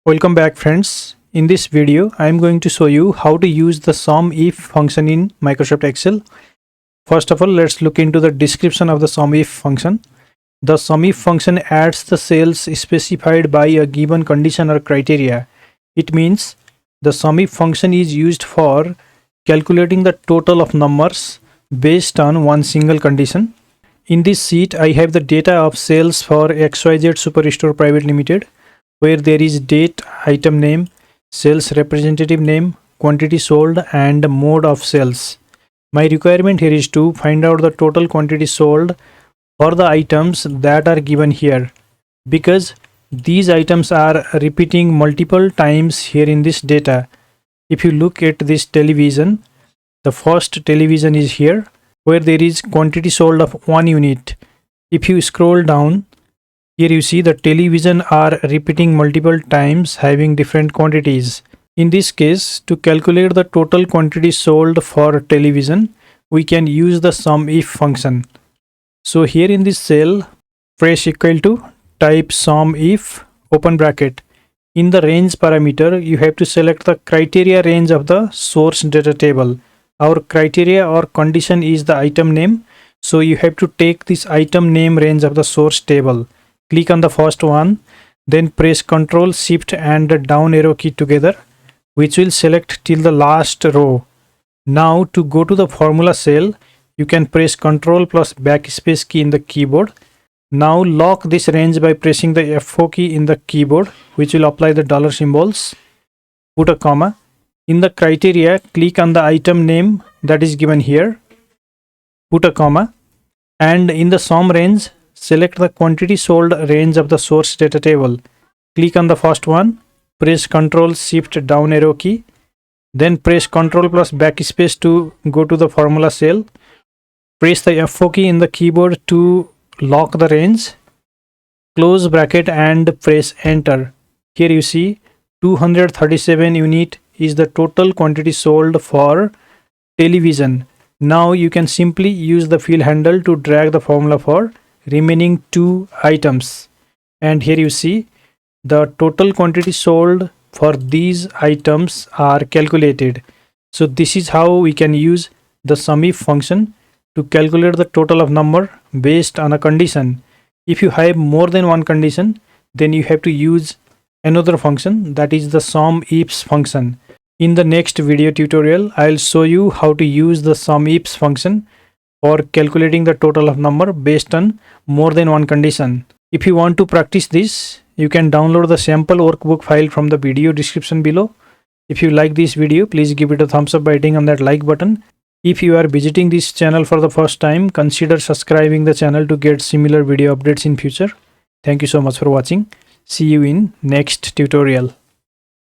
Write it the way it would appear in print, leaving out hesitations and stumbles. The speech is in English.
Welcome back friends. In this video, I am going to show you how to use the SUMIF function in Microsoft Excel. First of all, let's look into the description of the SUMIF function. The SUMIF function adds the cells specified by a given condition or criteria. It means the SUMIF function is used for calculating the total of numbers based on one single condition. In this sheet, I have the data of sales for XYZ Superstore Private Limited, where there is date, item name, sales representative name, quantity sold and mode of sales. My requirement here is to find out the total quantity sold for the items that are given here, because these items are repeating multiple times here in this data. If you look at this television, the first television is here where there is quantity sold of 1 unit. If you scroll down, here you see the television are repeating multiple times having different quantities. In this case, to calculate the total quantity sold for television, we can use the SUMIF function. So here in this cell, press equal to, type SUMIF, open bracket. In the range parameter, you have to select the criteria range of the source data table. Our criteria or condition is the item name. So you have to take this item name range of the source table. Click on the first one, then press Ctrl, Shift and the down arrow key together, which will select till the last row. Now to go to the formula cell, you can press Ctrl plus backspace key in the keyboard. Now lock this range by pressing the F4 key in the keyboard, which will apply the dollar symbols. Put a comma. In the criteria, click on the item name that is given here. Put a comma. And in the sum range, select the quantity sold range of the source data table. Click on the first one, press Ctrl Shift down arrow key, then press Ctrl plus backspace to go to the formula cell. Press the F4 key in the keyboard to lock the range. Close bracket and press enter. Here you see 237 unit is the total quantity sold for television. Now you can simply use the fill handle to drag the formula for remaining two items, and here you see the total quantity sold for these items are calculated. So this is how we can use the SUMIF function to calculate the total of number based on a condition. If you have more than one condition, then you have to use another function, that is the SUMIFS function. In the next video tutorial, I'll show you how to use the SUMIFS function for calculating the total of number based on more than one condition. If you want to practice this, you can download the sample workbook file from the video description below. If you like this video, please give it a thumbs up by hitting on that like button. If you are visiting this channel for the first time, consider subscribing the channel to get similar video updates in future. Thank you so much for watching. See you in next tutorial.